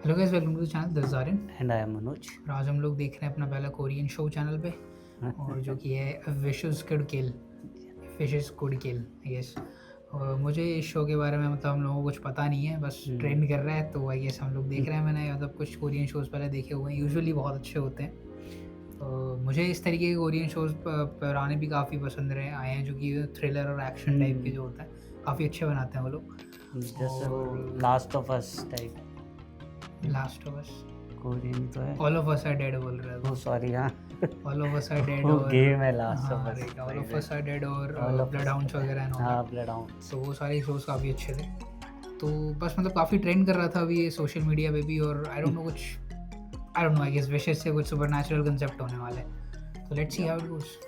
Hello guys, welcome to the channel. This is Aryan and I am Manoj. और आज हम लोग देख रहे हैं अपना पहला कोरियन शो चैनल पे, और जो कि है wishes could kill, fishes could kill I guess. और मुझे इस शो के बारे में मतलब हम लोगों को कुछ पता नहीं है, बस ट्रेंड कर रहा है तो आई गेस हम लोग देख रहे हैं। मैंने मतलब कुछ कोरियन शोज़ पहले देखे हुए हैं, यूजुअली बहुत अच्छे होते हैं। तो मुझे इस तरीके के कोरियन शोज़ पुराने भी काफ़ी पसंद रहे आए हैं, जो कि थ्रिलर और एक्शन टाइप के जो होता है काफ़ी अच्छे बनाते हैं वो लोग। जैसे वो और last of us type. Last of us, Korean तो है। All of us are dead बोल रहा वो था। सॉरी, हाँ all of us are dead वो और गेम है लास्ट ऑफ हाँ us. Right, all of us are dead और ऑल ऑफ ब्लड हाउंड्स वगैरह एंड ऑल हाँ, दैट। Bloodhounds. तो वो सारे शोज़ काफ़ी अच्छे थे। तो बस मतलब काफ़ी ट्रेंड कर रहा था अभी ये सोशल मीडिया पे भी, और आई डोंट नो कुछ, I don't know, I guess wishes से कुछ सुपरनैचुरल कंसेप्ट होने वाला है। तो let's see how it goes.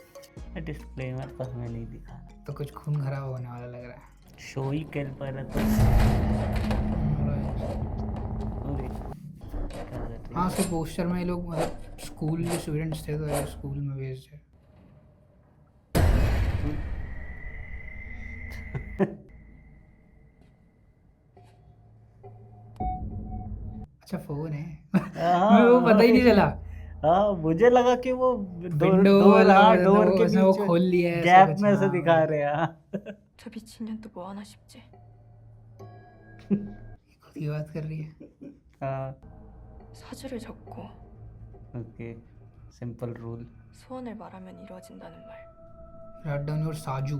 Disclaimer तो हमें नहीं दिखा, तो कुछ खून खराब होने वाला लग रहा है। शो ही कर पर है तो अरे, क्या कर रही है? हाँ, उसके पोस्टर में ये लोग मतलब स्कूल के स्टूडेंट्स थे, तो ये स्कूल में भेज है। अच्छा फोन है मेरे को पता ही नहीं चला। हाँ, मुझे लगा कि वो डोर विंडो डोर वाला हाँ, मतलब डोर के उसने वो बीच खोल लिया है ऐसा गैप कुछ। में से हाँ दिखा रहे हैं। हाँ। 저 미친년 또 뭐 하나 싶지? खुद की बात कर रही है। हाँ, 사주를 적고 okay, simple rule. 소원을 말하면 이루어진다는 말 write down your साजू।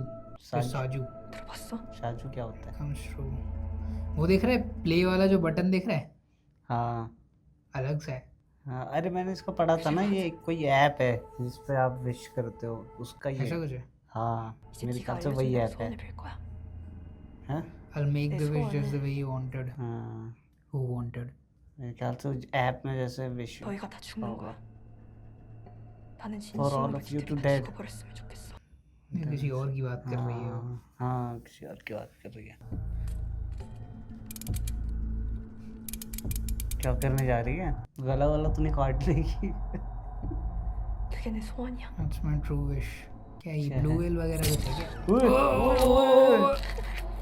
साजू। साजू 들어봤어? शाजू क्या होता है? Comes true. वो देख रहा है प्ले वाला जो बटन देख रहा है, हाँ अलग सा है। हाँ, अरे मैंने इसको पढ़ा था ना, ये कोई ऐप है जिस पे आप विश करते हो, उसका ये। ऐसा कुछ है। हाँ, 이제 मेरे 네가 ख्याल से वही 알려준 대로 ऐप है। 소원을 빌 거야. हाँ I'll make 내 the wish just 소원은 the way you wanted. हाँ, Who wanted? मेरे ख्याल से ऐप में जैसे विश 너희가 다 죽는 होगा। 거야. 나는 For all 진심으로 of you to 지들이 다 dead. 죽어버렸으면 좋겠어. ये किसी और की बात कर रही है वो। हाँ हाँ, किसी और की बात कर रही है। क्या करने जा रही है? गला वाला तो नहीं काट लेगी? 그게 내 소원이야. That's my true wish. क्या ये क्या ब्लू है? व्हेल वगैरह कुछ है क्या? ओए, ओए, ओए,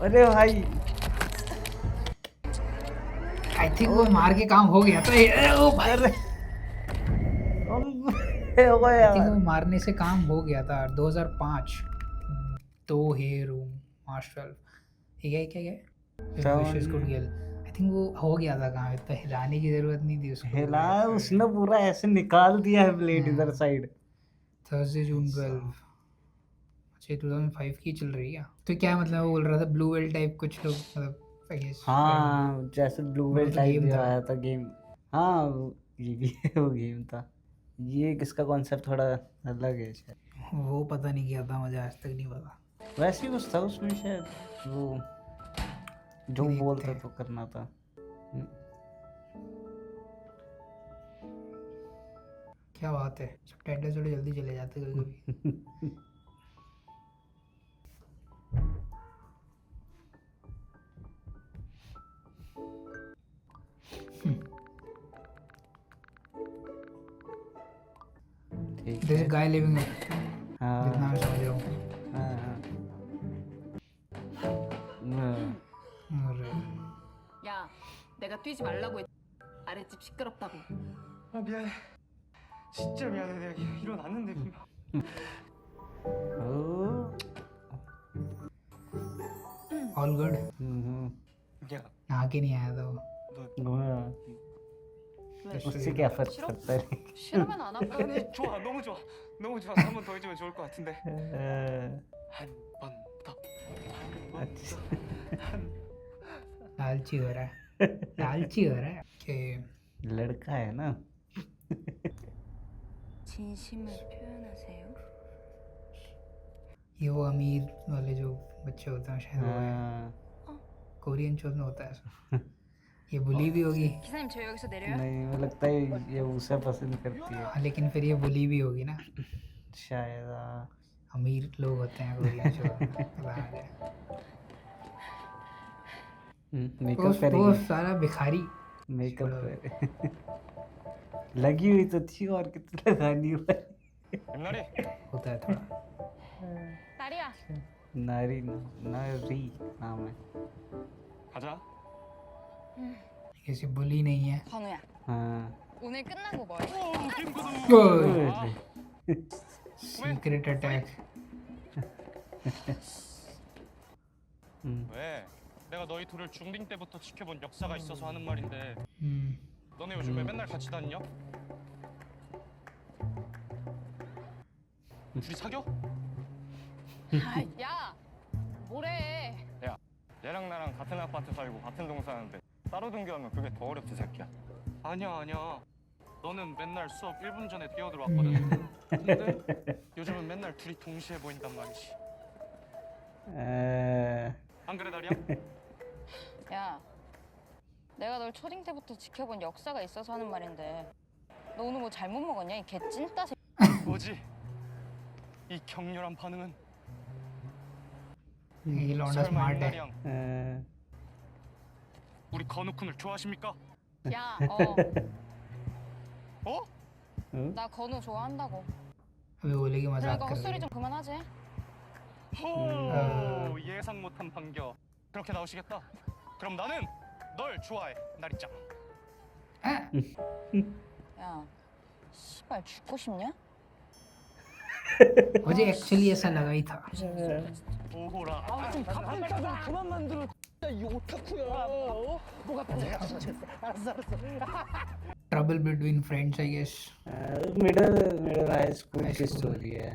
अरे भाई, आई थिंक वो मार के काम हो गया था। ओ भाई, अरे ओए आई थिंक यार। वो मारने से काम हो गया था। 2005 दो हे रूम मार्च 12 ये क्या क्या wishes good girl. I think वो हो गया था काम, इतना हिलाने की जरूरत नहीं थी उसको। हिला, उसने पूरा ऐसे निकाल दिया है ब्लेड इधर साइड। थर्सडे जून 12। अच्छा, 2005 की चल रही है। तो क्या मतलब वो बोल रहा था ब्लू वेल टाइप कुछ लोग मतलब I guess, हाँ, जैसे ब्लू वो वेल तो टाइप गेम जो था। आया था गेम। हाँ, ये भी वो गेम था। ये किसका कॉन्सेप्ट थोड़ा अलग है शायद। वो पता नहीं क्या था, मुझे आज तक नहीं पता। वैसे ही कुछ था उसमें शायद, वो जो देखते बोलता हैं। तो करना था। क्या बात है, सब टाइटल थोड़े जल्दी चले जाते कभी कभी। ठीक There's a है। guy living up, जितना हाँ मैं समझ रहा हूँ। हाँ हाँ। और 야, 내가 뛰지 말라고 했. 아랫집 시끄럽다고. 아 미안해 진짜 미안해 내가 일어났는데 분명 ओ, ऑल गुड। 야 नहा के नहीं आया था वो। हाँ, 왜? उससे क्या फर्क पड़ता है? 싫으면 안 하고. 아니 좋아 너무 좋아 너무 좋아서 한 번 더 해주면 좋을 것 같은데 한 번 더 अच्छा। लालची हो रहा है, लालची हो रहा है कि लड़का है ना। 진심을 표현하세요. ये वो अमीर वाले जो बच्चे होते हैं शायद वो है। हाँ, कोरियन शोज में होता है ऐसा। ये बुली भी होगी। 기사님 저 여기서 내려요? नहीं, मुझे लगता है ये उसे पसंद करती है हाँ, लेकिन फिर ये बुली भी होगी ना। शायद। हाँ। अमीर लोग होते हैं कोरियन शो में, पता है। मेकअप वो करेगी। सारा भिखारी मेकअप करे। लगी हुई तो थी, और कितना लगानी हुआ। 엠나리 होता है थोड़ा। 나리야. नारी नारी नाम है। 가자 किसी बुली नहीं है। 건우야, हाँ 오늘 끝나고 뭐해? Secret attack. 왜? 내가 너희 둘을 중딩 때부터 지켜본 역사가 있어서 하는 말인데 너네 음. 요즘에 맨날 같이 다니냐? 둘이 사겨? 야, 뭐래? 얘랑 나랑 같은 아파트 살고 같은 동 사는데 따로 등교하면 그게 더 어렵지 새끼야. 아니야. 너는 맨날 수업 1분 전에 뛰어들어왔거든. 근데 요즘은 맨날 둘이 동시에 보인단 말이지. 안 그래 다리야? 야, 내가 널 초딩 때부터 지켜본 역사가 있어서 하는 말인데 너 오늘 뭐 잘못 먹었냐? 이 개찐따 새끼. 뭐지? 이 격렬한 반응은 ये लौंडा 설마 स्मार्ट है। 윤나리양 우리 건우쿤을 좋아하십니까? 야, 어? 나 건우 좋아한다고. अभी बोलेगी मजाक 그러니까 कर रही 헛소리 है। 좀 그만하지. 호 예상 못한 반겨. 그렇게 나오시겠다. 그럼 나는 널 좋아해 나리짱. 야, 씨발 죽고 싶냐? मुझे एक्चुअली ऐसा लगा ही था। 오호라. 좀 가까이 좀 그만 만들어. 이 오타쿠야. 뭐가 알았어. Trouble between friends I guess. Middle high school की स्टोरी है।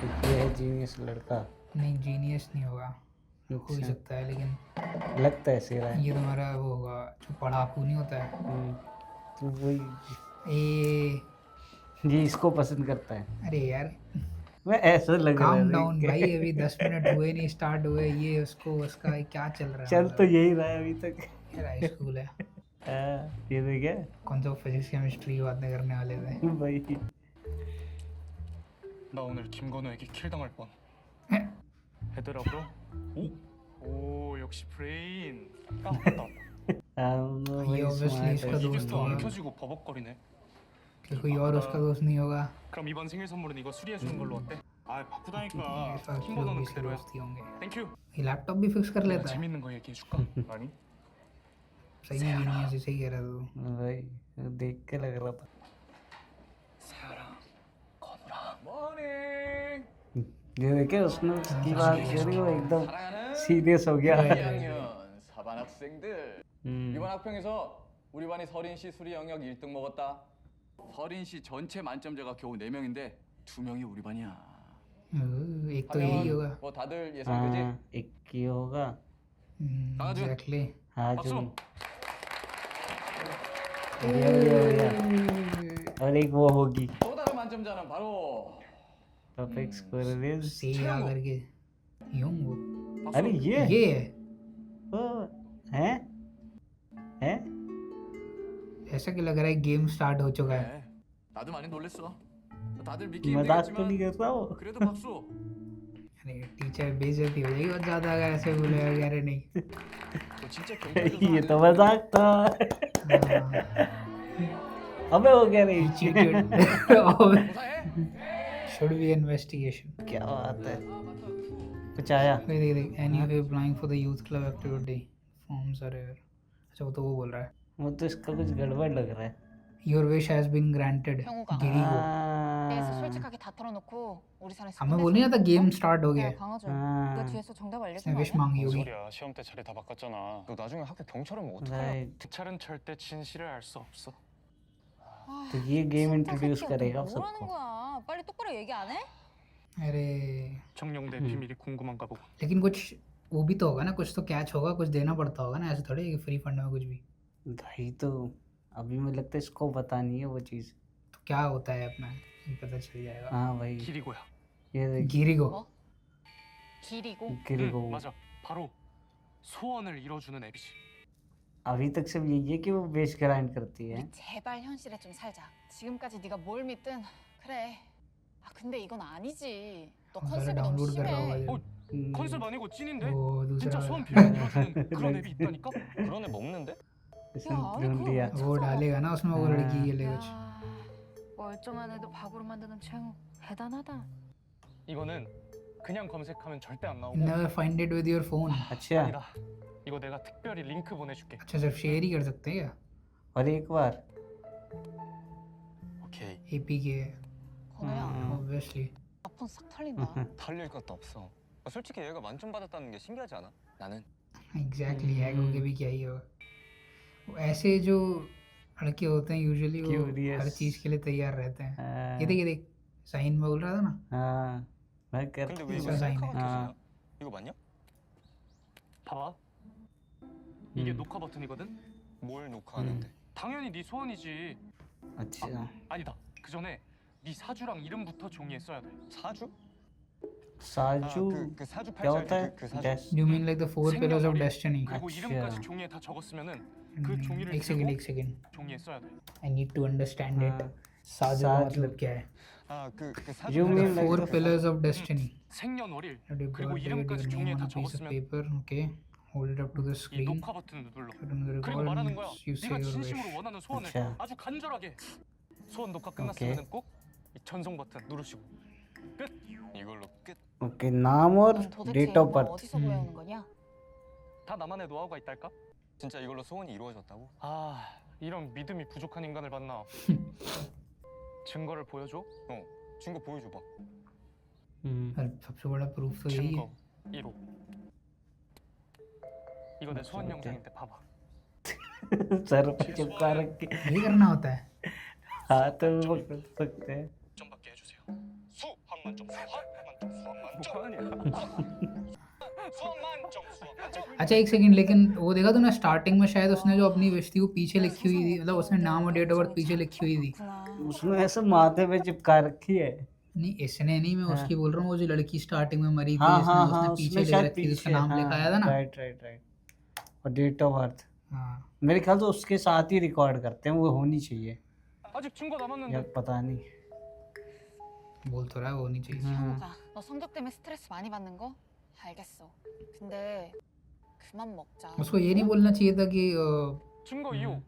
एक ये है जीनियस लड़का, नहीं जीनियस नहीं होगा, हो ही अच्छा, सकता है लेकिन लगता है ऐसे रहा है। ये तुम्हारा वो होगा जो पढ़ाकू नहीं होता है। तो वही ए ये इसको पसंद करता है। अरे यार मैं ऐसा लग रहा काम है डाउन देख भाई, के। अभी 10 मिनट हुए नहीं, स्टार्ट हुए ये उसको उसका क्या चल रहा है। चल तो यही रहा है अभी तक। यार हाई स्कूल है, ये देखे कौन सा फिजिक्स केमिस्ट्री की बातें करने वाले थे। भाई। 나 오늘 김건우에게 킬 당할 뻔. 헤드락으로? 오 역시 브레인. 까먹었다. ये obviously इसका 이게 दोस्त 더 안 होगा, 켜지고 버벅거리네. कि कोई और उसका दोस्त नहीं होगा। 그럼 이번 생일 선물은 이거 수리해 주는 걸로 어때? 아 바쁘다니까. ये सब 팀 लोग 번호는 इसके 그대로야. दोस्त ही होंगे। 땡큐. ये लैपटॉप भी फिक्स कर 내가 लेता है। 재밌는 거 얘기해 줄까? 아니. सही में जीनियस ही सही कह रहा था तू। भाई देख के लग रहा था। 사랑 건우랑. ये देखे उसने उसकी बात करी, वो एकदम सीरियस हो गया। 2학년 4반 학생들 हम्म, 이번 학평에서 우리 반이 서린 씨 수리 영역 1등 먹었다. 서린 씨 전체 만점자가 겨우 4명인데 2명이 우리 반이야. एक तो यही होगा। 뭐 다들 예상되지? हाँ एक की होगा। 강아지. एग्जैक्टली। हाँ 박수. जो बढ़िया। और एक वो होगी 또 다른 만점자는 바로 परफेक्ट स्कोर। से आ करके यूं वो 박수. अरे ये ये है ओ, हैं हैं ऐसा कि लग रहा है गेम स्टार्ट हो चुका है। 그래. 나도 많이 놀랬어. 다들 믿기 मजाक तो नहीं 힘들겠지만 कर रहा वो। 그래도 박수. अरे टीचर बेइज्जती हो जाएगी बहुत ज्यादा अगर ऐसे बोलेगा कि अरे नहीं। 너 진짜 경찰 ये तो मजाक था। अबे हो गया नहीं। 조사해. Should be investigation. क्या बात है। कुछ आया। देख देख देख any of applying for the youth club activity forms are here. अच्छा वो तो वो बोल रहा है वो तो इसका कुछ गड़बड़ लग रहा है। Your wish has been granted 형우가 गिरी को। 그래서 हाँ, 솔직하게 다 털어놓고 우리 사는 हमें बोली ना था गेम स्टार्ट हो गया 야 है। 강아지, हाँ, 너 뒤에서 정답 इसने 알려준 거 विश 아니야? मांगी 뭔 होगी। 소리야? 시험 때 자리 다 바꿨잖아. 너 나중에 학교 경찰 오면 어떡하냐? राइट। 경찰은 절대 진실을 알 수 없어. 아, तो ये गेम 진짜 इंट्रोड्यूस 새끼야, करेगा 너 뭐라는 सबको। 거야? 빨리 똑바로 얘기 안 해? अरे 정령대 비밀이 궁금한가 보고. लेकिन कुछ वो भी तो होगा ना, कुछ तो कैच होगा, कुछ देना पड़ता होगा ना, ऐसे थोड़ी है कि फ्री फंड में कुछ भी। भाई तो अभी मुझे लगता है इसको पता नहीं है वो चीज़। तो क्या होता है अपना पता चल जाएगा। हाँ भाई 기리고야. ये देख गिरी को 어? 길이고 गिरी को। 맞아. 바로 소원을 이뤄주는 앱이지. अभी तक सिर्फ यही है कि वो बेस ग्राइंड करती है। 우리 제발 현실에 좀 살자. 지금까지 네가 뭘 믿든 그래. 아 근데 이건 아니지. 너 सारा 컨셉이 너무 डाउनलोड कर रहा 심해. होगा 어, 컨셉 아니고 찐인데? वो 진짜 दूसरा 소원 빌면 이뤄주는 그런 앱이 있다니까? 그런 앱 없는데? इसने 야, 아니 ढूंढ 그거 लिया। 왜 वो 찾아? डालेगा ना उसमें वो हाँ। लड़की के लिए कुछ। 야, 멀쩡한 애도 바보로 만드는 최영우 대단하다. 이거는 그냥 검색하면 절대 안 나오고. never find it with your phone. अच्छा 아니다. 이거 내가 특별히 링크 보내줄게. अच्छा सिर्फ शेयर ही कर सकते हैं क्या? और एक बार 오케이. APK 건우야, obviously. 아폰 싹 털린다. 털릴 것도 없어. 솔직히 얘가 만점 받았다는 게 신기하지 않아? 나는 एग्जैक्टली हैक होके भी क्या ही होगा। ऐसे जो लड़के होते हैं यूजुअली वो Curious. हर चीज के लिए तैयार रहते हैं। हाँ, ये देख साइन में बोल रहा था ना। हाँ मैं कर 근데 왜 진짜 이거 사이네. 셀카가 아. 켜지냐? 이거 맞냐? 봐봐. 이게 음. 녹화 버튼이거든. 뭘 녹화하는데? 당연히 네 소원이지. अच्छा 아니다. 그 전에 네 사주랑 이름부터 종이에 써야 돼. 사주? साजू 그 사주 क्या होता 팔자 है 그 사주. Des- You mean like the four pillars of 생년월일, destiny? 그리고 अच्छा. 이름까지 종이에 다 적었으면은 그 종이를 एक सेकंड 들고 एक second 종이에 써야 돼. I need to understand it. हाँ, साजू का साजू. मतलब क्या है? 아그 사주. You The mean like four the- pillars of destiny. 생년월일 That you 그리고 got your 이름까지 종이에 name on 다 a piece of 적었으면 paper. Okay, hold it up to the 이 screen. 녹화 버튼을 눌러. Put on the 그리고 말하는 거야. record. You say 네가 your 진심으로 wish. 원하는 소원을 अच्छा. 아주 간절하게. 소원 녹화 끝났으면 꼭 이 전송 버튼 누르시고. 끝. 이걸로 끝. Okay नाम और 넌 도대체 date of 날 birth 어디서 구해오는 거냐? 다 나만의 노하우가 있달까? 진짜 이걸로 소원이 이루어졌다고? 아, 이런 믿음이 부족한 인간을 만나. 증거를 보여줘? 증거 보여줘봐. और सबसे बड़ा proof तो यही है। 증거 1호. 이거 내 소원 영상인데 봐봐. Sir पर चिपका रख के ये करना होता है। हाथ में पकड़ सकते हैं 좀 받게 해주세요. 수학 만점, 수학 만점, 수학 만점. 뭐하냐? 수학 만점, 수학 만점. अच्छा एक सेकंड, लेकिन वो देखा तूने स्टार्टिंग में शायद उसने जो अपनी विश थी वो पीछे लिखी हुई थी, मतलब उसने नाम और डेट ऑफ बर्थ पीछे लिखी हुई थी। 그렇구나. उसने ऐसे माथे पे चिपका रखी है नहीं इसने नहीं, मैं उसकी बोल रहा हूँ, वो जो लड़की स्टार्टिंग में मरी थी हाँ जिसने हाँ उसने हाँ पीछे उसमें लिख शायद रखी थी, उसका पीछे नाम लिखा आया था ना। राइट राइट राइट और डेट ऑफ बर्थ हाँ मेरे ख्याल से उसके साथ ही रिकॉर्ड करते हैं वो होनी चाहिए 아직 증거 या 남았는데. पता नहीं बोल तो रहा है वो होनी चाहिए। 형우가 너 성적 때문에 스트레스 많이 받는 거? 알겠어. 근데 그만 먹자. उसको ये नहीं बोलना चाहिए था कि 증거 2호.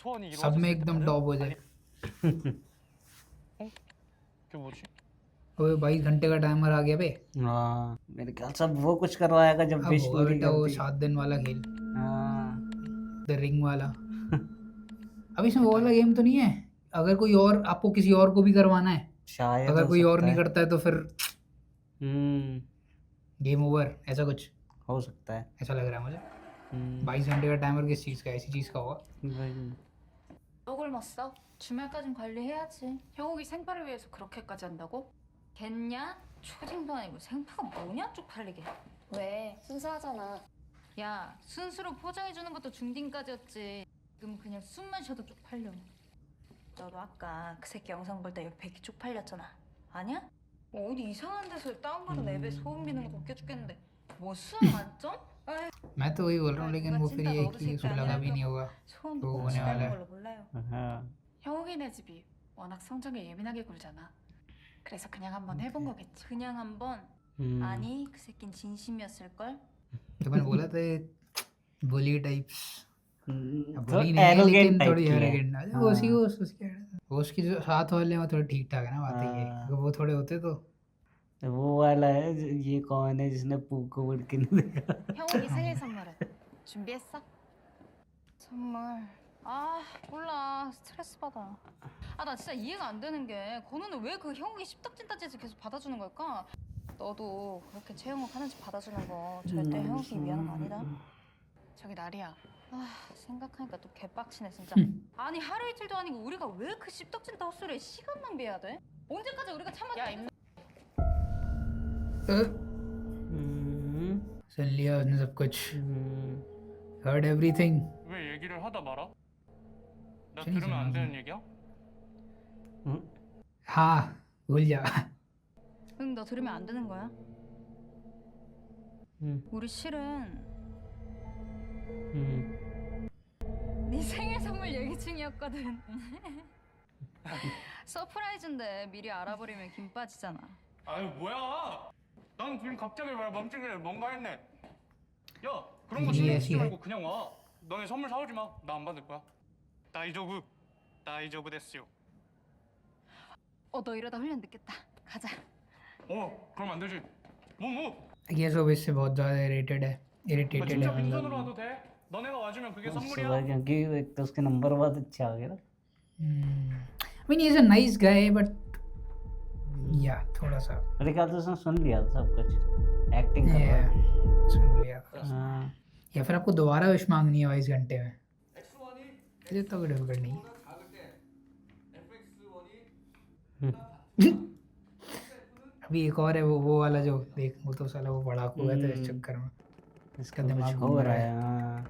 소원이 सब में 이루어졌을 때 एकदम 말은 टॉप हो जाए। 그게 뭐지? ओए 22 घंटे का टाइमर आ गया बे। हाँ मेरे ख्याल से अब वो कुछ करवाएगा जब अब विश होगा पूरी बेटा वो करती 7 दिन वाला खेल, हाँ द रिंग वाला। अब इसमें वो वाला गेम तो नहीं है, अगर कोई और आपको किसी और को भी करवाना है, शायद अगर हो कोई और सकता नहीं है। करता है तो फिर हम्म गेम ओवर, ऐसा कुछ हो सकता है ऐसा लग रहा है मुझे। 22 घंटे का टाइमर किस चीज़ का, ऐसी चीज़ का होगा। 또 굶었어? 주말까진 관리해야지. 형욱이 생파를 위해서 그렇게까지 한다고? 겠냐? 초딩도 아니고 생파가 뭐냐? 쪽팔리게. 왜? 순수하잖아. 야, 순수로 포장해주는 것도 중딩까지였지. 지금 그냥 숨만 쉬어도 쪽팔려. 너도 아까 그 새끼 영상 볼 때 여기 백이 쪽팔렸잖아. 아니야? 뭐 어디 이상한 데서 다운받은 앱에 소음 비는 거 웃겨 죽겠는데 뭐 수학 만점? 에이, मैं तो वही बोल रहा हूँ, लेकिन वो फिर ये है कि उसको लगा भी नहीं होगा। 소음 그거 듣고 뭐냐, 지나는 원래. 걸로 몰라요. हाँ 형욱이네 집이 워낙 성적에 예민하게 굴잖아. 그래서 그냥 한번 해본 거겠지. 그냥 한번 아니 그 새낀 진심이었을걸? तो मैंने बोला था बुली टाइप्स, तो बुली नहीं है एरोगेंट लेकिन टाइप थोड़ी की है एरोगेंट। वो उसी को उसकी जो साथ वाले में थोड़ा ठीक ठाक है ना बात ये, हाँ। अगर वो थोड़े होते तो वो वाला है ये कौन है जिसने पू को उड़ के नहीं देखा 형욱이 생일 선물은 준비했어? 선물 아 몰라 스트레스 받아. 아 나 진짜 이해가 안 되는 게 건우는 왜 그 형욱이 십덕진따지에서 계속 받아주는 걸까? 너도 그렇게 최형욱 하는지 받아주는 거 절대 형욱이 미안한 거 아니다. 저기 나리야. 아 생각하니까 또 개빡치네 진짜. 음. 아니 하루 이틀도 아니고 우리가 왜 그 십덕진따 헛소리에 시간 낭비해야 돼? 언제까지 우리가 참아? 야 임마. सुन लिया उसने सब कुछ, heard everything। 왜 얘기를 하다 말아? 나 재밌어, 들으면 안 되는 재밌어. 얘기야? हाँ भूल जा। 응 너 들으면 안 되는 거야? 우리 실은 네 생일 선물 얘기 중이었거든. 서프라이즈인데 미리 알아버리면 김 빠지잖아. 아유 뭐야? 난 지금 갑자기 왜 멈추길래 뭔가 했네. 야 그런 거 신경 쓰지 말고 그냥 와. 너네 선물 사오지 마. 나 안 받을 거야. 다이조부, 다이조부 됐어요. 너 이러다 훈련 늦겠다. 가자. 그럼 안 되지. 뭐? ये सब इससे बहुत ज़्यादा इरिटेटेड है 너 इरिटेटेड 진짜 है 빈손으로 와도 돼? 너네가 와주면 그게 सुबह 선물이야? क्योंकि एक तो उसके नंबर बहुत अच्छा आ गया ना। I mean he's a nice guy but yeah थोड़ा सा मेरे ख्याल से उसने सुन लिया था सब कुछ, एक्टिंग कर रहा yeah, है। सुन लिया था। हाँ, या फिर आपको दोबारा विश मांगनी है 22 घंटे में, ये तो कोई डिफिकल्ट नहीं है। अभी एक और है वो वाला जो देख, वो तो साला वो पढ़ाकू है तो इस चक्कर में इसका दिमाग कुछ घूम हो रहा रहा है। है। हाँ,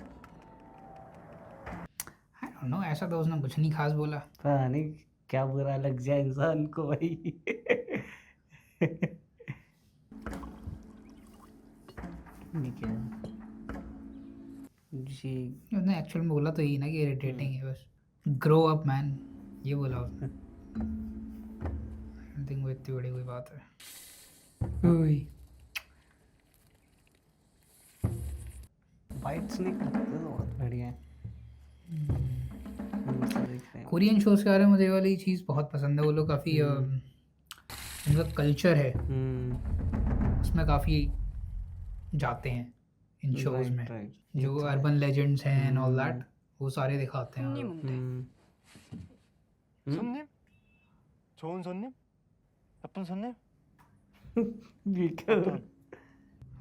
I don't know, ऐसा तो उसने कुछ नहीं खास बोला। पता नहीं क्या बुरा लग जाए इंसान को भाई। ये क्या है? जी, उसने एक्चुअल में बोला तो यही ना कि इरिटेटिंग है बस। ग्रो अप मैन, ये बोला उसने। आई थिंक वो इतनी बड़ी कोई बात है। ओए फाइट्स नहीं करते तो बहुत बढ़िया है। तो देख रहे हैं। कोरियन शोज के बारे में मुझे ये वाली चीज़ बहुत पसंद है, वो लोग काफ़ी उनका कल्चर है उसमें काफ़ी जाते हैं इन शोज में, राइट, जो अर्बन लेजेंड्स हैं एंड ऑल दैट वो सारे दिखाते हैं वो लोग। 손님? 좋은 손님? 나쁜 손님? ये क्या हो रहा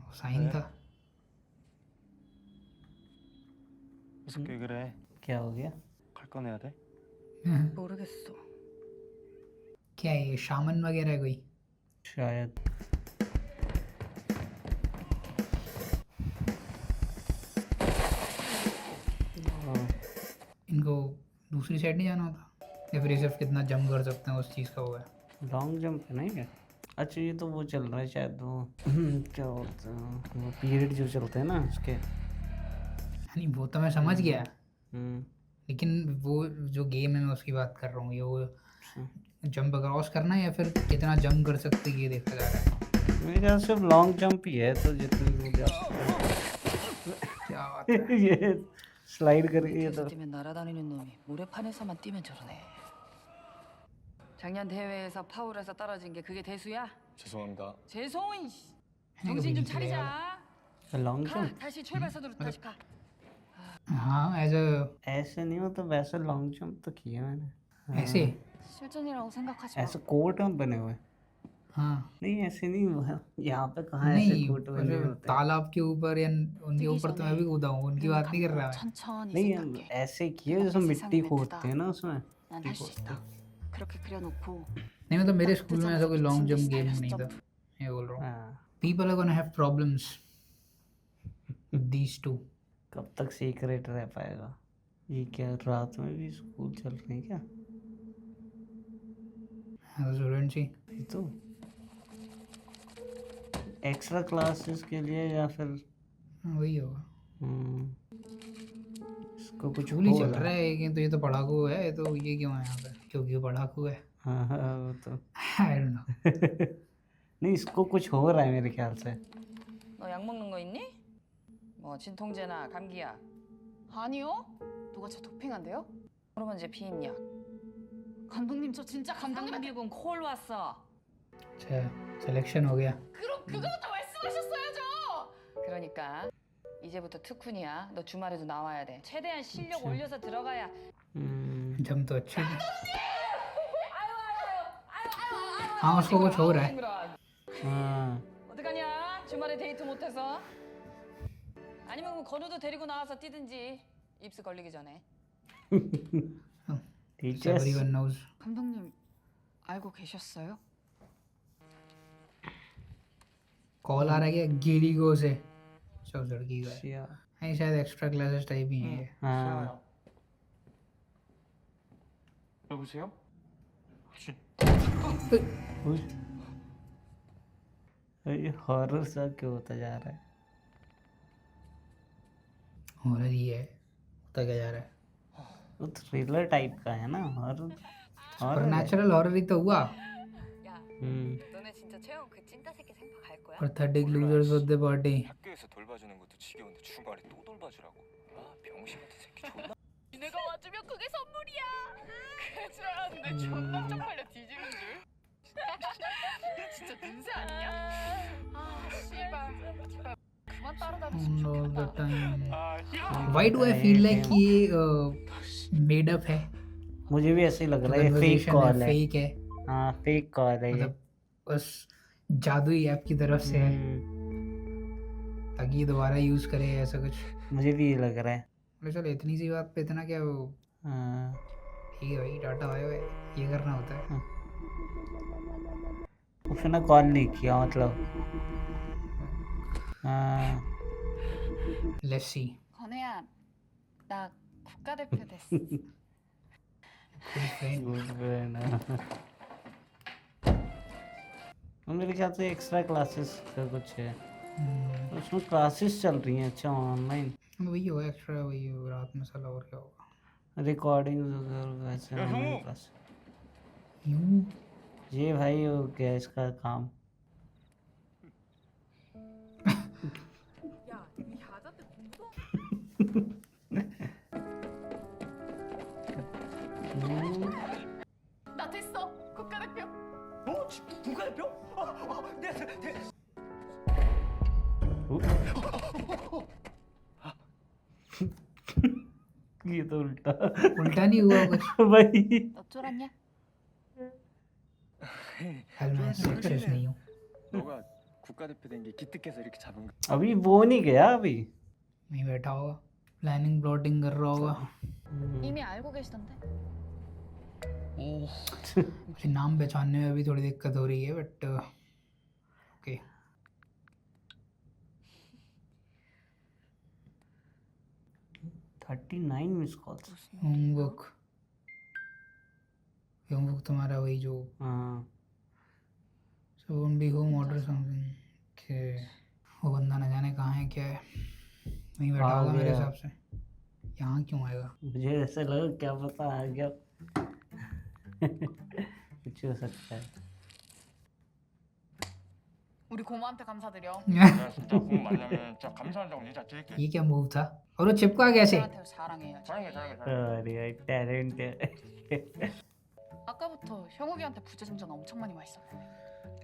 वो साइन था। 무섭게 그래? है? क्या हो गया? 갈 꺼내야 돼? 모르겠어. क्या है ये, शामन वगैरह है कोई? शायद। इनको दूसरी साइड नहीं जाना होता, या फिर ये सिर्फ कितना जंप कर सकते हैं उस चीज़ का हुआ है। लॉन्ग जंप नहीं है? अच्छा ये तो वो चल रहा है शायद, वो क्या होता है वो पीरियड जो चलते हैं ना उसके। नहीं वो तो मैं समझ गया, हम्म, लेकिन वो जो गेम है मैं उसकी बात कर रहा हूँ, ये वो जंप क्रॉस करना है या फिर कितना जंप कर सकते हैं ये देखा जा रहा है। मेरे ख्याल से लॉन्ग जंप ही है, तो जितनी दूर जा सकते क्या बात है। हैं। ये स्लाइड करके ये तो 밑에서 뛰면 날아다니는 놈이 모래판에서만 뛰면 저러네. 작년 대회에서 파울에서 떨어진 게 그게 대수야? 죄송합니다. 재송이 है 정신 कभी 좀 निकले यार। 차리자. Long 가 jump 다시 출발선으로 다시 가. हाँ एज अ ऐसे नहीं हो तो वैसे लॉन्ग जंप तो किया मैंने। हाँ, ऐसे 실전이라고 생각하지 마. ऐसे कोर्ट में बने हुए। हाँ नहीं ऐसे नहीं हुआ, यहाँ पे कहाँ ऐसे नहीं, कोर्ट बने वैसे होते हैं। तालाब के ऊपर या उनके ऊपर तो मैं भी कूदा हूँ, उनकी बात नहीं कर रहा मैं। 천천히 नहीं 생각해. ऐसे किए जैसे मिट्टी खोदते हैं ना उसमें। 난 할 수 있다. 그렇게 그려놓고 नहीं मतलब मेरे स्कूल में ऐसा कोई लॉन्ग जंप गेम नहीं था, मैं बोल रहा हूँ। हाँ, people are gonna have problems these two. कब तक सीक्रेट रह पाएगा? ये क्या रात में भी स्कूल चल रहे हैं क्या? स्टूडेंट्स ही ये तो एक्स्ट्रा क्लासेस के लिए या फिर वही होगा। इसको कुछ चूल ही हो चल रहा रहा है, कि तो ये तो पढ़ाकू है, तो ये क्यों है यहाँ पे? क्योंकि वो पढ़ाकू है। हाँ हाँ वो तो आई डोंट नो। नहीं इसको कुछ हो रहा है मेरे ख्याल से। 너 약 먹는 거 있니? 뭐 진통제나 감기약. 아니요? 누가 저 도핑한대요? 그러면 이제 비임약. 감독님 저 진짜 감독님한테 감독님은 콜 왔어. अच्छा सिलेक्शन हो गया। 그럼 그거부터 말씀하셨어야죠. 그러니까 이제부터 특훈이야. 너 주말에도 나와야 돼. 최대한 실력 अच्छा। 올려서 들어가야. जम तो अच्छे थे। हाँ उसको कुछ हो रहा है। हाँ 어떡하냐? 주말에 데이트 못해서? 아니면 그럼 건우도 데리고 나와서 뛰든지. 입스 걸리기 전에. Teachers everyone knows. 감독님 알고 계셨어요? कॉल आ रहा है क्या गिरिगो से? सब लड़की का है। नहीं शायद एक्स्ट्रा क्लासेस टाइप ही है ये। हाँ 여보세요? ये हॉरर सा क्यों होता जा रहा है? हॉरर ही है, होता क्या जा रहा है? वो थ्रिलर टाइप का है ना हॉरर। पर नेचुरल हॉरर ही तो हुआ। 너네 진짜 채영 그 찐따 새끼 생파 갈 거야? Pathetic losers of the party. 학교에서 돌봐주는 것도 지겨운데 주말에 또 돌봐주라고. 아 병신 같은 새끼 존나. 내가 와주면 그게 선물이야. 그지 않은데 존나 쪽팔려 뒤지는 줄. 진짜 눈새 아니냐? 아 씨발. 그만 따라다니. And all the time. 아, Why do I feel like ये made up है? मुझे भी ऐसे ही लग रहा है, ये फेक कॉल है। फेक है, हाँ फेक कॉल है ये। मतलब बस जादुई ऐप की तरफ से है ताकि ये दोबारा यूज करे ऐसा कुछ। मुझे भी ये लग रहा है। बोले चलो इतनी सी बात पे इतना क्या वो, हाँ, ठीक है भाई डाटा आया है, ये करना होता है। उसने कॉल नहीं किया मतलब। हाँ लेट्स सी। 건우야, 나 국가대표 됐어. Good friend. मेरे ख्याल से एक्स्ट्रा क्लासेस का कुछ है, उसमें क्लासेस चल रही हैं। अच्छा ऑनलाइन वही होगा एक्स्ट्रा, वही होगा रात में साला, और क्या होगा। रिकॉर्डिंग वैसे या ऑनलाइन ह्यूमो। क्लास। यूं ये भाई हो गया इसका काम। 나 됐어. 국가대표. 어? 국가대표? 네. ये तो उल्टा उल्टा नहीं हुआ कुछ। भाई 너 쫄았냐? हल मैं सक्सेस नहीं हूँ। 너가 국가대표 된 게 기특해서 이렇게 잡은 거. अभी वो नहीं गया अभी। वहीं बैठा होगा, प्लानिंग प्लॉटिंग कर रहा होगा। 이미 알고 계시던데. मुझे नाम पहचानने में अभी थोड़ी दिक्कत हो रही है, but okay. 39 miss calls. Homework, homework तुम्हारा वही जो हाँ सो बी होम ऑर्डर समथिंग के, वो बंदा न जाने कहाँ है क्या है, वहीं बैठा आ होगा मेरे गया। हिसाब से। यहाँ क्यों आएगा? मुझे ऐसे लगा क्या पता आ गया। कुछ हो सकता है। 우리 고모한테 감사드려. 내가 진짜 공 만나면 진짜 감사한다고 인사 드릴게. ये क्या मूव था? और वो चिपका कैसे? 나한테 자랑해야지. 사랑해. अरे टैलेंट है। 아까부터 형욱이한테 부재중전 엄청 많이 와 있었는데.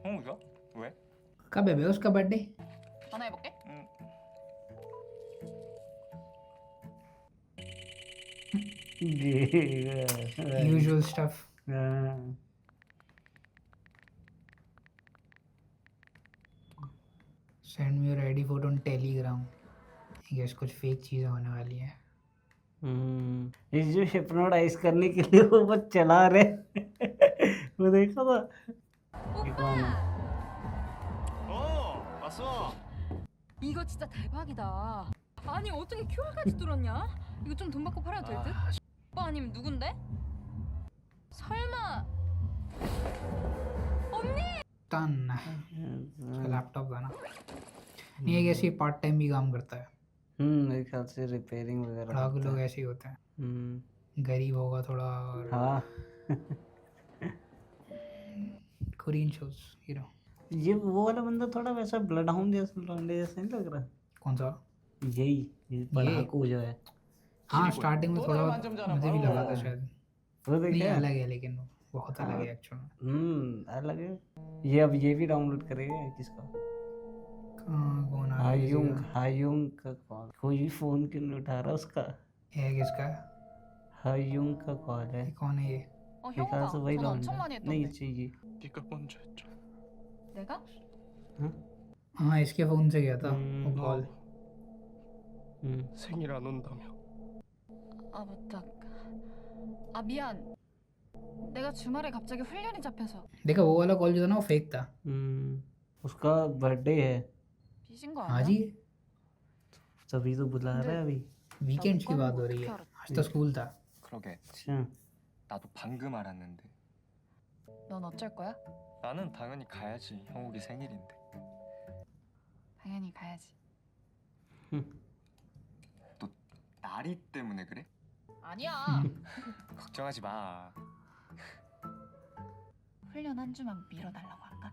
형욱이가? 왜? कब है बे उसका बर्थडे? 전화해볼게. Usual stuff. हाँ। Send me your ID photo on Telegram. Guess कुछ फेक चीज़ें होने वाली हैं। ये जो हिप्नोटाइज करने के लिए वो बस चला रहे। वो देखा था। ये कौन है? 왔어. 이거 진짜 대박이다. 아니 어떻게 QR까지 뚫었냐? 이거 좀 돈 받고 팔아도 될 듯? 오빠 아니면 누군데? 설마 टन लैपटॉप था ना। नहीं है, कैसे पार्ट टाइम भी काम करता है। मेरे ख्याल से रिपेयरिंग वगैरह बड़ा करता लोग है। ऐसे ही होते हैं, हम्म, गरीब होगा थोड़ा और हाँ। Korean shows hero. ये वो वाला बंदा थोड़ा वैसा ब्लड हाउंड जैसा लौंडे जैसा नहीं लग रहा? कौन सा? यही ये पढ़ाकू जो है। हाँ स्टार्टिंग में थोड़ा 만점 जाना मुझे भी 바로 लगा था शायद। वो नहीं देखा? अलग है, लेकिन वो बहुत अलग है एक्चुअल में। अलग है। ये अब ये भी डाउनलोड करेगा किसका? कौन आ रहा है हायुंग किसी का? हायुंग का कॉल। कोई भी फोन क्यों नहीं उठा रहा उसका? है किसका? हायुंग का कॉल है। ये कौन है ये? मेरे ख्याल से 형욱아, वही 전화 엄청 लौंडा 많이 नहीं 했던데. चाहिए। 네가 먼저 했죠. 내가? हाँ इसके फ़ोन से गया था वो हम्म, कॉल। 생일 안 온다며. 아 맞다. 아 미안. 내가 주말에 갑자기 훈련이 잡혀서 देखा वो वाला कॉल जो था ना वो फेक था। उसका बर्थडे है 삐진 거 हाँ 아니야? जी, तभी तो बुला रहा है अभी। वीकेंड की बात हो रही है। आज तो स्कूल था। 그러게. अच्छा 나도 방금 알았는데. 넌 어쩔 거야? 나는 당연히 가야지. 형욱이 생일인데. 당연히 가야지. 너 나리 때문에 그래? 아니야. 걱정하지 마. 훈련 한 주만 미뤄달라고 할까?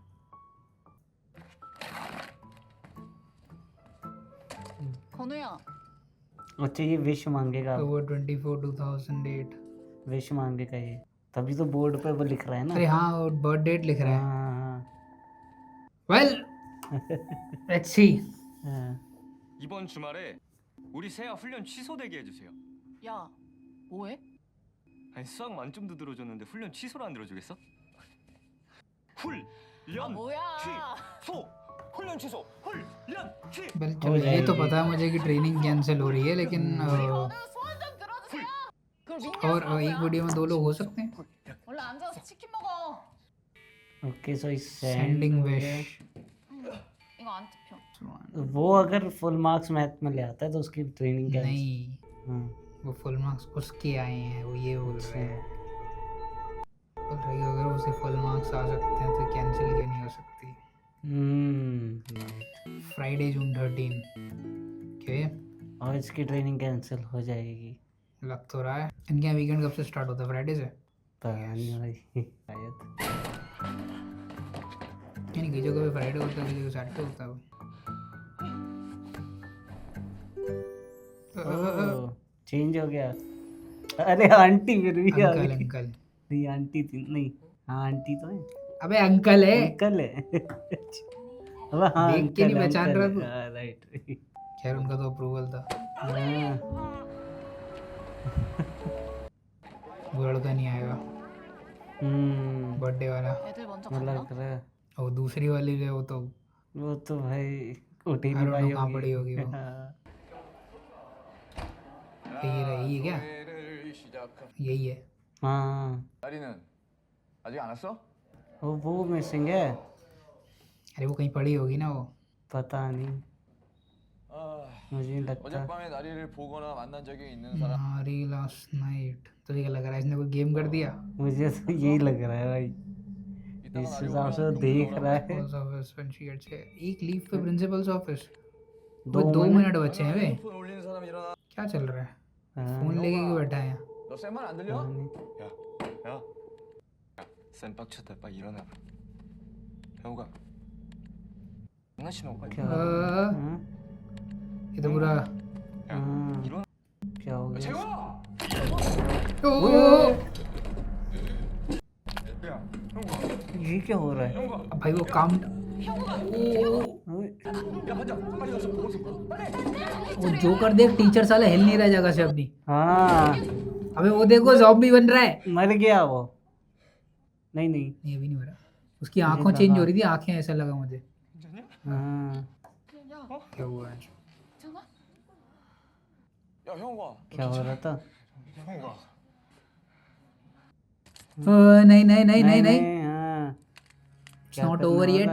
건우야. अच्छा ये विश मांगेगा अब। वो 24 2008। विश मांगेगा ये, तभी तो बोर्ड पे वो लिख रहा है ना। अरे हाँ वो बर्थ डेट लिख रहा है। हाँ हाँ वेल Let's see. 이번 주말에 우리 세아 훈련 취소되게 해주세요. 야, 뭐해? 아니 수학 만점도 들어줬는데 훈련 취소를 안 들어주겠어? 훈련 뭐야? 취소 훈련 취소 훈련 취소. Well, चलो ये तो पता है मुझे कि ट्रेनिंग कैंसिल हो रही है लेकिन और एक वीडियो में 2 लोग हो सकते हैं. 얼른 앉아서 치킨 먹어. ओके सो इस Sending wish. 이거 안 뜯혀. वो अगर फुल मार्क्स मैथ में ले आता है तो उसकी ट्रेनिंग क्या नहीं, वो फुल मार्क्स उसके आए हैं, वो ये बोल रहे हैं. बोल रहे हैं कि अगर उसे फुल मार्क्स आ सकते हैं तो कैंसिल क्यों नहीं हो सकती. फ्राइडे जून 13. ओके, और इसकी ट्रेनिंग कैंसिल हो जाएगी. लग तो रहा है. इनके यहाँ वीकेंड कब से स्टार्ट होता है? फ्राइडे से. पता नहीं भाई शायद. यानी कि जो कभी फ्राइडे होता है किसी को सैटरडे होता है. चेंज हो गया. अरे आंटी फिर भी आ अंकल गई. अंकल. नहीं आंटी थी नहीं. हाँ आंटी तो है. अबे अंकल है. अंकल है. अब हाँ देख के नहीं पहचान रहा तू. राइट. खैर उनका तो अप्रूवल था. वो लड़का नहीं आएगा बर्थडे वाला. 애들 먼저 लग 갔나? रहा है और दूसरी वाली है वो तो भाई उठ ही I नहीं don't पाई know कहाँ पड़ी होगी वो. हाँ. यही है क्या? 노래를 시작한 यही है. हाँ 나리는 아직 안 왔어? वो मिसिंग है. अरे वो कहीं पड़ी होगी ना वो. पता नहीं मुझे नहीं लगता. 어젯밤에 나리를 보거나 만난 적이 있는 사람 नारी लास्ट नाइट. तुझे क्या लग रहा है इसने कोई गेम कर दिया? मुझे तो यही लग रहा है भाई. इस हिसाब से देख रहा है. Principles office when she gets here. एक लीव पे प्रिंसिपल्स ऑफिस. 2 2 मिनट बचे हैं बे. 폰 올리는 사람 일어나. क्या चल रहा है? हाँ. फोन लेके क्यों बैठा है? 너 쌤 말 안 들려? 야, 쌤 빡쳤다. 빨리 일어나. 형우가 장난치는 오빠. क्या हाँ? ये तो पूरा. हाँ. 일어나. क्या हो गया. ओ ये क्या हो रहा है. अब भाई वो काम वो जो कर देख टीचर साला हिल नहीं रहा जगह से अपनी. हाँ अबे वो देखो ज़ॉम्बी बन रहा है. मर गया वो. नहीं नहीं. ये भी नहीं हो रहा. उसकी आंखों चेंज हो रही थी. आंखें ऐसा लगा मुझे. हाँ क्या हुआ है? 괜찮아? 야 형우가 क्या हो रहा था. नहीं नहीं नहीं नहीं नहीं. हाँ. It's not over yet.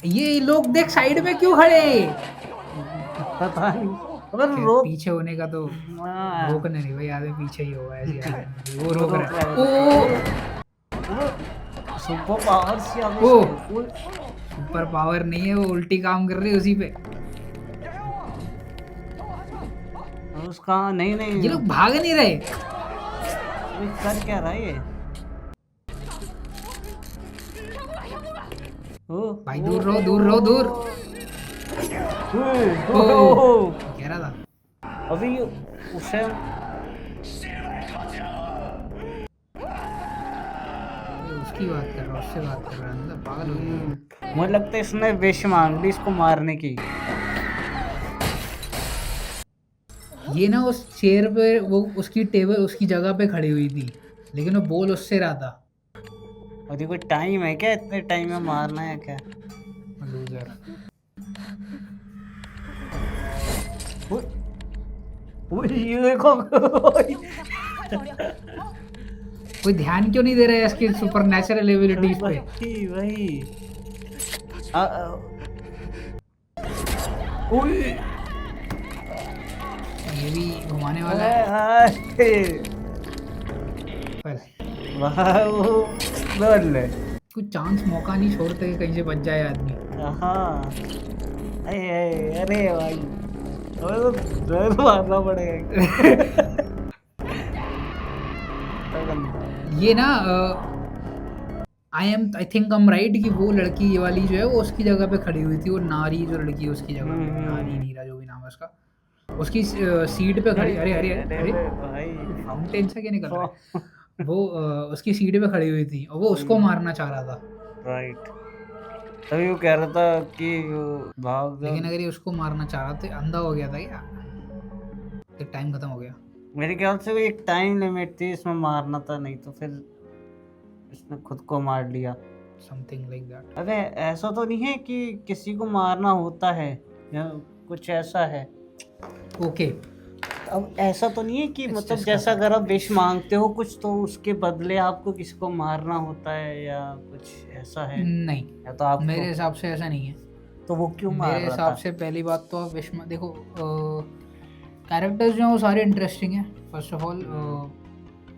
ये लोग देख साइड में क्यों खड़े? पता नहीं. अगर खैर, रोक. पीछे होने का तो हाँ. रोकने नहीं भाई. आगे पीछे ही होगा ऐसे आदमी. वो रोक रहा है. ओ सुपर पावर से ओ सुपर पावर नहीं है. वो उल्टी काम कर रही है उसी पे. उसका नहीं नहीं. ये लोग भाग नहीं रहे. ये कर क्या रहा है ये. ओ भाई दूर रहो दूर रहो दूर. ओ कह रहा था. अभी उसे उसकी बात कर रहा. उससे बात कर रहा है. मतलब पागल हो गया. मुझे लगता है इसने विश मांग ली इसको मारने की. ये ना उस चेयर पे वो उसकी टेबल उसकी जगह पे खड़ी हुई थी लेकिन वो बोल उससे रहा था. और ये कोई टाइम है क्या. इतने टाइम में मारना है क्या. लूजर. ये देखो. कोई ध्यान क्यों नहीं दे रहा है इसकी सुपर नेचुरल एबिलिटीज पे. वही वही. ये भी घुमाने वाला है. पर कुछ चांस मौका नहीं छोड़ते कि कहीं से बच जाए आदमी. अरे भाई तो डर मारना पड़ेगा. ये ना I think I am right कि वो लड़की ये वाली जो है वो उसकी जगह पे खड़ी हुई थी. वो नारी जो लड़की है उसकी जगह पे. नारी नीरा जो भी नाम है उसका. उसकी सीट पे खड़ी. अरे अरे अरे फाउंटेन से क्या निकल रहा है. वो उसकी सीट पे खड़ी हुई थी और वो उसको मारना चाह रहा था. राइट. तभी वो कह रहा था कि भाग जाओ। लेकिन अगर ये उसको मारना चाह रहा तो अंधा हो गया था क्या? तो टाइम खत्म हो गया। मेरे ख्याल से वो एक टाइम लिमिट थी इसमें मारना था, नहीं तो फिर इसने खुद को मार लिया। Something like that. अबे ऐसा तो नहीं है कि किसी को मारना होता है या कुछ ऐसा है? ओके, अब ऐसा तो नहीं है कि Let's मतलब discuss जैसा that. अगर आप विश मांगते हो कुछ तो उसके बदले आपको किसी को मारना होता है या कुछ ऐसा है? नहीं, या तो आप मेरे हिसाब से ऐसा नहीं है। तो वो क्यों मार मेरे रहा हिसाब था? से पहली बात तो आप देखो, कैरेक्टर्स जो हैं वो सारे इंटरेस्टिंग हैं। First of all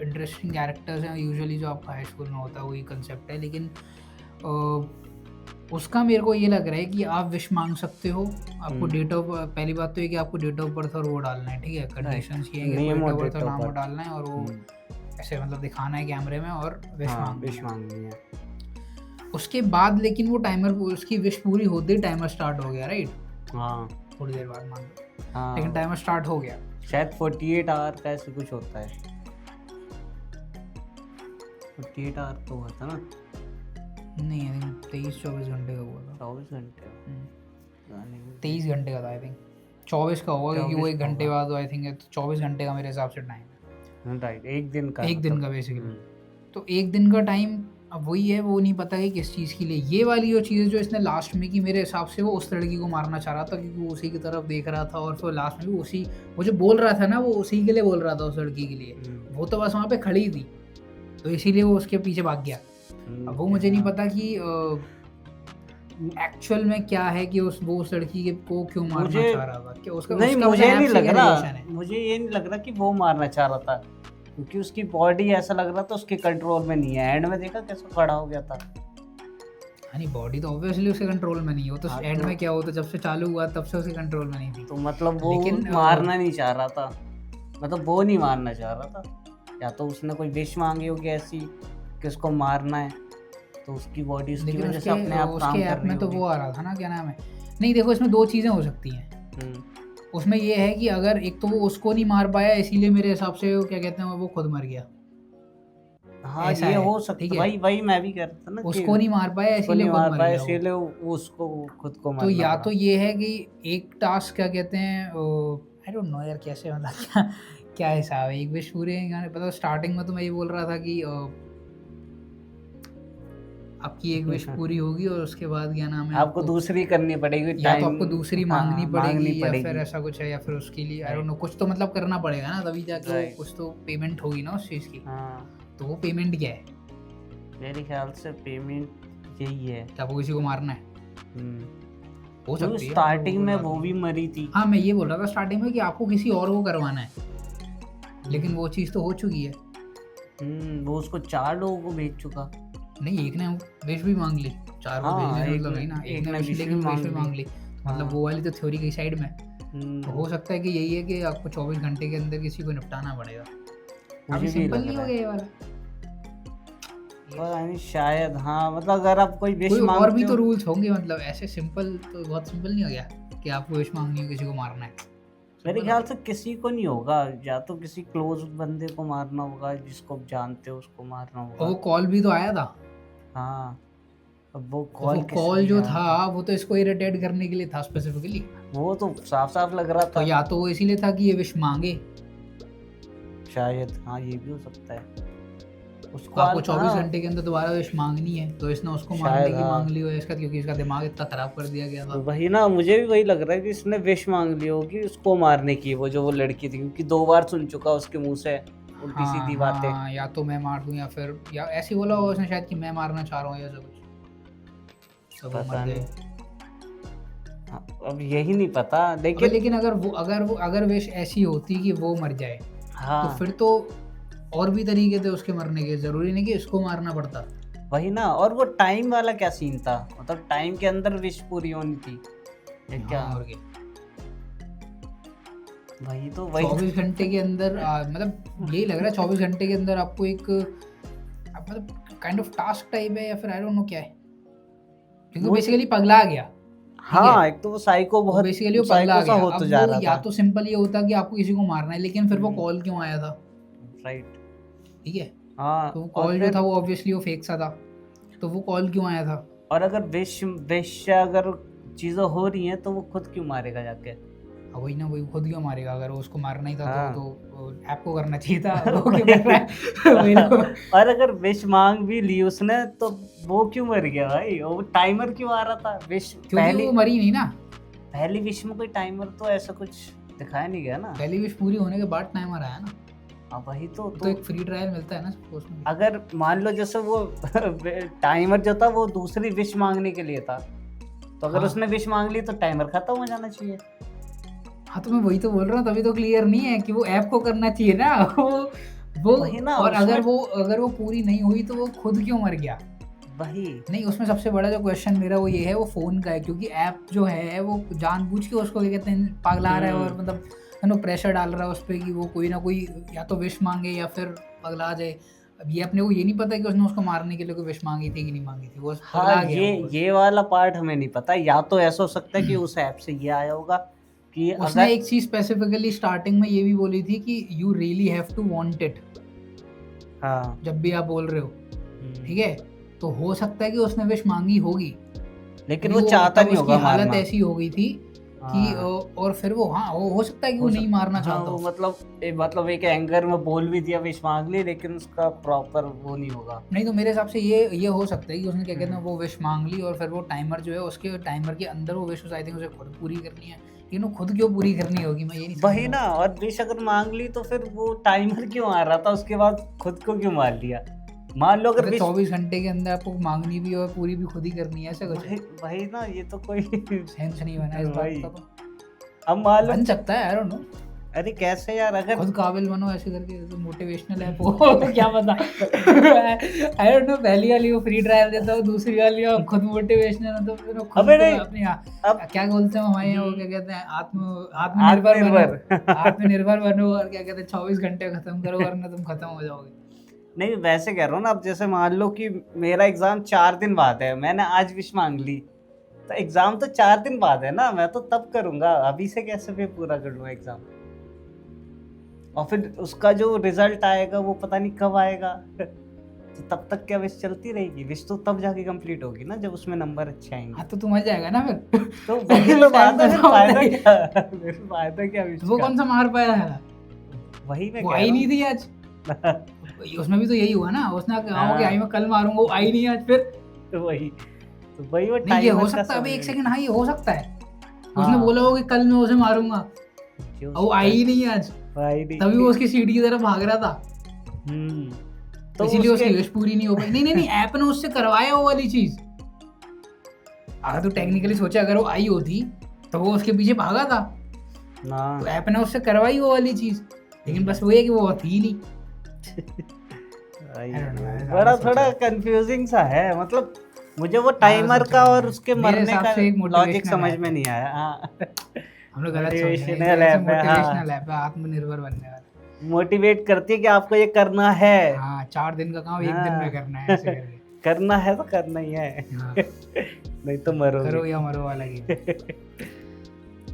interesting characters हैं यूजुअली, जो आपका हाई स्कूल में होता है वही कंसेप्ट है। लेकिन उसका मेरे को ये लग रहा है कि आप विश मांग सकते हो, आपको डेट ऑफ, पहली बात तो ये कि आपको डेट ऑफ बर्थ और वो डालना है, ठीक है। कंडीशंस ये है कि Name डेट और ऑफ बर्थ date और of नाम वो birth. डालना है और वो ऐसे मतलब दिखाना है कैमरे में और विश हाँ, मांगनी विश है। मांगनी है। उसके बाद लेकिन वो टाइमर, उसकी विश पूरी होते ही टाइमर स्टार्ट हो गया, राइट? हाँ थोड़ी देर बाद मान लो, हाँ, लेकिन टाइमर स्टार्ट हो गया। शायद 48 आवर का ऐसे कुछ होता है। 48 आवर तो हुआ था ना? नहीं, आई थिंक 23-24 घंटे का हुआ था। 24 घंटे 23 घंटे का था आई थिंक। 24 का होगा क्योंकि वो 24 एक का घंटे होगा। बाद आई थिंक 24 घंटे का मेरे हिसाब से टाइम है। राइट, एक दिन का एक दिन मतलब। का बेसिकली। तो एक दिन का टाइम, अब वही है, वो नहीं पता कि किस चीज़ के लिए। ये वाली जो चीज़ जो इसने लास्ट में की, मेरे हिसाब से वो उस लड़की को मारना चाह रहा था क्योंकि वो उसी की तरफ देख रहा था और फिर लास्ट में भी उसी, वो जो बोल रहा था ना वो उसी के लिए बोल रहा था, उस लड़की के लिए। वो तो बस वहाँ पे खड़ी थी तो इसीलिए वो उसके पीछे भाग गया। अब वो मुझे नहीं पता कि एक्चुअल में क्या है कि वो उस लड़की को क्यों मारना मुझे- चाह रहा था, कि उसका नहीं, उसका मुझे मतलब नहीं ऐप से लग क्या रहा, relation है? मुझे ये नहीं लग रहा कि वो मारना चाह रहा था क्योंकि उसकी बॉडी ऐसा लग रहा था उसके कंट्रोल में नहीं है। एंड में देखा कैसे खड़ा हो गया था। नहीं, बॉडी तो ऑब्वियसली उसके कंट्रोल में नहीं है। वो तो हाँ, एंड तो- में क्या होता, जब से चालू हुआ तब से उसके कंट्रोल में नहीं थी। तो मतलब वो लेकिन, मारना नहीं चाह रहा था, मतलब वो नहीं मारना चाह रहा था। या तो उसने कोई विश मांगी होगी ऐसी कि उसको मारना है, तो उसकी बॉडी उसकी लेकिन वजह से अपने आप काम उसके कर ऐप रही में तो होगी। वो आ रहा था ना, क्या नाम है, नहीं देखो इसमें दो चीज़ें हो सकती हैं। उसमें ये है कि अगर एक तो वो उसको नहीं मार पाया इसीलिए मेरे हिसाब से वो क्या कहते हैं, वो खुद मर गया। हाँ, ऐसा ये है, हो सकता ठीक है। है। वही मैं भी कह रहा था ना कि उसको नहीं मार पाया उसको इसीलिए नहीं खुद मार मर पाया गया वो। इसीलिए वो उसको खुद को तो मारना या पड़ा। तो ये है कि एक टास्क क्या कहते हैं, आई डोंट नो यार कैसे, मतलब क्या क्या हिसाब है। एक विश पूरे गाने पता, स्टार्टिंग में तो मैं ये बोल रहा था कि आपकी एक विश पूरी होगी और उसके बाद क्या नाम है, आपको दूसरी करनी पड़ेगी, या तो टाइम आपको दूसरी हाँ, मांगनी पड़ेगी या पड़ेगी। फिर ऐसा कुछ है, या फिर उसके लिए आई डोंट नो कुछ तो मतलब करना पड़ेगा ना, तभी जाके वो Right. कुछ तो पेमेंट होगी ना उस चीज़ की। हाँ, तो वो पेमेंट क्या है? मेरे ख्याल से पेमेंट यही है। क्या आपको किसी को मारना है? हो सकती है स्टार्टिंग में बात वो नहीं। भी मरी थी। हाँ, मैं ये बोल रहा था स्टार्टिंग में कि आपको किसी और को करवाना है, लेकिन वो चीज़ तो हो चुकी है। वो उसको 4 लोगों को भेज चुका। नहीं, एक ने विश भी मांग ली, 4 को हाँ, भेजने का एक मतलब ने- नहीं ना, एक एक ने ने विश wish लेकिन भी विश भी मांग मांग ली। मतलब हाँ। वो वाली तो थ्योरी की साइड में। तो हो सकता है कि यही है कि आपको 24 घंटे के अंदर किसी को निपटाना पड़ेगा। मुझे अभी भी सिंपल लग नहीं रहा हो है। गया ये वाला? पता नहीं, शायद हाँ, मतलब अगर आप कोई विश कोई और मांगते भी हो तो रूल्स होंगे, मतलब ऐसे सिंपल तो बहुत सिंपल नहीं हो गया कि आपको विश मांगनी हो, किसी को मारना है। मेरे Simple ख्याल हो से किसी को नहीं होगा, या तो किसी क्लोज बंदे को मारना होगा, जिसको आप जानते हो उसको मारना गया। और वो होगा। कॉल भी तो आया था। हाँ, अब वो और कॉल वो कॉल जो था वो तो इसको इरिटेट करने के लिए था स्पेसिफिकली। वो तो साफ साफ लग रहा तो था। या तो वो इसीलिए था कि ये विश मांगे, शायद हाँ, ये भी हो सकता है। उसको आपको 24 हाँ, घंटे के अंदर दोबारा विश मांगनी है, तो इसने उसको शायद मारने की हाँ। मांग ली हो इसका, क्योंकि इसका दिमाग इतना खराब कर दिया गया था। वही ना, मुझे भी वही लग रहा है कि इसने विश मांग ली होगी उसको मारने की, वो जो वो लड़की थी, क्योंकि 2 बार सुन चुका उसके मुंह से उल्टी सीधी बातें। हाँ, या तो मैं मार दूं या फिर या ऐसे बोला होगा उसने शायद कि मैं मारना चाह रहा हूँ या ऐसा कुछ। तो वो पता मर नहीं। गए। हाँ, अब यही नहीं पता, लेकिन लेकिन अगर विश ऐसी होती कि वो मर जाए, हाँ तो फिर तो और भी तरीके थे उसके मरने के, जरूरी नहीं कि इसको मारना पड़ता। वही ना। और वो टाइम वाला क्या सीन था, मतलब टाइम के अंदर विश पूरी होनी थी या क्या? हाँ, और क्या। वही तो, वही 24 घंटे के अंदर मतलब यही लग रहा है 24 घंटे के अंदर आपको एक मतलब काइंड ऑफ टास्क टाइप है या फिर आई डोंट नो क्या है, क्योंकि वो- बेसिकली पगला गया। हाँ, एक तो वो साइको बहुत बेसिकली वो पगला साइको सा गया। हो तो अब जा वो रहा या था। तो सिंपल ये होता कि आपको किसी को मारना है, लेकिन फिर वो हम्म। कॉल क्यों आया था, राइट। ठीक है। हाँ, तो वो और कॉल जो फिर था वो ऑब्वियसली वो फेक सा था, तो वो कॉल क्यों आया था? और अगर विश अगर चीजें हो रही हैं तो वो खुद क्यों मारेगा जाके? अब वही ना, वही खुद क्यों मारेगा? अगर उसको मारना ही था हाँ। तो ऐप को करना चाहिए था। वो क्यों कर रहा है? वही तो। और अगर विश मांग भी ली उसने तो वो क्यों मर गया भाई? वो टाइमर क्यों आ रहा था? विश क्योंकि वो मरी नहीं ना। पहली विश में कोई टाइमर तो ऐसा कुछ दिखाया नहीं गया ना। पहली विश पूरी होने के बाद टाइमर आया ना। हाँ वही तो एक फ्री ट्रायल मिलता है ना सबको उसमें। अगर मान लो जैसे वो टाइमर जो था वो दूसरी विश मांगने के लिए था, तो अगर हाँ। उसने विश मांग ली तो टाइमर खत्म हो जाना चाहिए। हाँ तो मैं वही तो बोल रहा हूँ, तभी तो क्लियर नहीं है कि वो ऐप को करना चाहिए ना। वो वही ना, और उसमें- अगर वो पूरी नहीं हुई तो वो खुद क्यों मर गया? वही नहीं, उसमें सबसे बड़ा जो क्वेश्चन मेरा वो ये है, वो फोन का है, क्योंकि ऐप जो है वो जानबूझ के उसको क्या कहते हैं पगला रहा है, और मतलब प्रेशर डाल रहा है उस पर कि वो कोई ना कोई या तो विश मांगे या फिर पगला जाए। अब ये अपने को ये नहीं पता कि उसने उसको मारने के लिए कोई विश मांगी थी कि नहीं मांगी थी, वो पगला हाँ, गया वो। ये वाला पार्ट हमें नहीं पता। या तो ऐसा हो सकता है कि उस ऐप से ये आया होगा कि उसने अगर एक चीज स्पेसिफिकली स्टार्टिंग में ये भी बोली थी कि you really have to want it, हाँ जब भी आप बोल रहे हो, ठीक है? तो हो सकता है कि उसने विश मांगी होगी, लेकिन वो चाहता तब नहीं उसकी होगा हालत मारना। ऐसी हो गई थी कि हाँ। और फिर वो हो सकता है कि वो नहीं मारना चाहता वो हो। मतलब एक एंगर में बोल भी दिया विश मांग ली, लेकिन उसका प्रॉपर वो नहीं होगा। नहीं तो मेरे हिसाब से ये हो सकता है कि उसने क्या कहते हैं वो विश मांग ली, और फिर वो टाइमर जो है उसके टाइमर के अंदर वो विश आई थिंक उसे खुद पूरी करनी है, लेकिन वो खुद क्यों पूरी करनी होगी मैं ये नहीं समझ वही ना, और विश अगर मांग ली तो फिर वो टाइमर क्यों आ रहा था उसके बाद खुद को क्यों मार लिया? मान लो अगर विश 24 घंटे के अंदर आपको मांगनी भी और पूरी भी खुद ही करनी है, ऐसा कुछ वही ना, ये तो कोई सेंस नहीं बना इस वही। बात का। तो अब मान लो बन सकता है, आई डोंट नो, अरे कैसे यार, अगर खुद काबिल बनो ऐसे करके, तो मोटिवेशनल है वो। तो क्या पता, आई डोंट नो, पहली वाली वो फ्री ट्रायल देता हो, दूसरी वाली वो खुद मोटिवेशनल है, तो फिर वो खुद अबे को नहीं, अपनी अब क्या बोलते हैं हमारे यहाँ, वो क्या कहते हैं आत्मनिर्भर बनो, और क्या कहते हैं 24 घंटे खत्म करो वरना तुम खत्म हो जाओगे। नहीं वैसे कह रहा हूँ ना, अब जैसे मान लो कि मेरा एग्जाम 4 दिन बाद है, मैंने आज विश मांग ली, तो एग्जाम तो 4 दिन बाद है ना, मैं तो तब करूंगा, अभी से कैसे फिर पूरा कर लूँ एग्जाम? और फिर उसका जो रिजल्ट आएगा वो पता नहीं कब आएगा। तो तब तक क्या विश चलती रहेगी? विश तो तब जाके कंप्लीट होगी ना जब उसमें नंबर अच्छे आएंगे। हाँ तो तू मर जाएगा ना फिर। तो वही तो बात है, फिर फायदा क्या? फिर फायदा क्या विश वो का? कौन सा मार पाया है? वही मैं वो कह आई रहा नहीं हूँ। थी आज। उसमें भी तो यही हुआ ना, उसने कहा हाँ। कि आई मैं कल मारूंगा, वो आई नहीं आज फिर। तो वही वो नहीं ये timer हो का सकता है, अभी समय एक सेकंड, हाँ ये हो सकता है, उसने हाँ। बोला हो कि कल मैं उसे मारूंगा, जो और वो आई ही नहीं आज, आई नहीं तभी वो उसकी सीढ़ी की तरफ भाग रहा था, तो इसीलिए उसकी उसके- विश पूरी नहीं हो पाई। नहीं ऐप ने उससे करवाया वो वाली चीज। अगर तू टेक्निकली सोचा, अगर वो आई होती तो वो उसके पीछे भागा था, ना तो ऐप ने उससे करवाई वो वाली चीज, लेकिन बस वो है कि वो थी ही नहीं। आई I don't know, ऐसा बड़ा सोचा। थोड़ा कंफ्यूजिंग सा है, मतलब मुझे वो टाइमर का और उसके मेरे मरने हिसाब का से एक लॉजिक motivational समझ app में है। नहीं आया। हाँ हम लोग गलत सोच रहे हैं, मोटिवेशनल ऐप है, मोटिवेशनल ऐप है, आत्मनिर्भर बनने वाला। मोटिवेट करती है कि आपको ये करना है। हाँ 4 दिन का काम 1 दिन हाँ। में करना है, ऐसे करके। करना है तो करना ही है, हाँ, नहीं तो मरोगे। करो या मरो वाला game.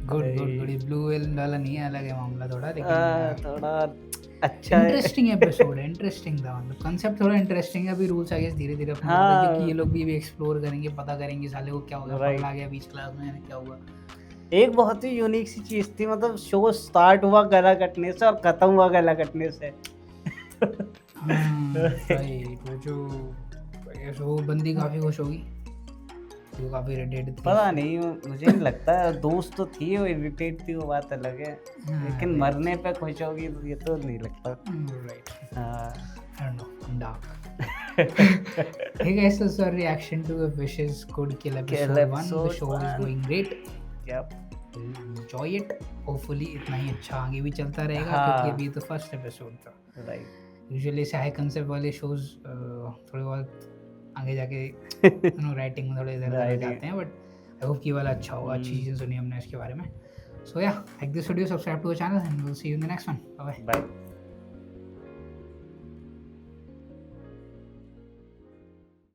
Good good good, blue whale वाला नहीं है, अलग है मामला थोड़ा, लेकिन थोड़ा अच्छा है। इंटरेस्टिंग एपिसोड है, इंटरेस्टिंग था, मतलब कंसेप्ट थोड़ा इंटरेस्टिंग है। अभी रूल्स आई गेस धीरे धीरे अपने हाँ। क्योंकि ये लोग भी एक्सप्लोर करेंगे, पता करेंगे साले को क्या होगा, Right. पगला गया बीच क्लास में, क्या हुआ। एक बहुत ही यूनिक सी चीज थी, मतलब शो स्टार्ट हुआ गला कटने से और खत्म हुआ गला कटने से। राइट, वो जो वो बंदी काफी खुश होगी, वो काफी इरिटेट थी। पता नहीं, मुझे नहीं लगता, दोस्त तो थी, वो इरिटेट थी, वो बात अलग है, लेकिन मरने पे खुश होगी तो ये तो नहीं लगता। राइट, हाँ I don't know, dark. Hey guys, this is our reaction to the Wishes Could Kill episode 1. The episode show is 1. going great. Yep. Enjoy it. Hopefully इतना ही अच्छा आगे भी चलता रहेगा, हाँ. क्योंकि अभी तो फर्स्ट एपिसोड था। राइट, यूजुअली ऐसे हाई कंसेप्ट वाले शोज थोड़े बहुत आगे जाके राइटिंग में थोड़े इधर Right. जाते हैं, बट आई होप कि वाला अच्छा होगा, अच्छी चीज़ें सुनी हमने इसके बारे में। So yeah, like this video, subscribe to the channel, and will see you in the next one. Bye bye. Bye.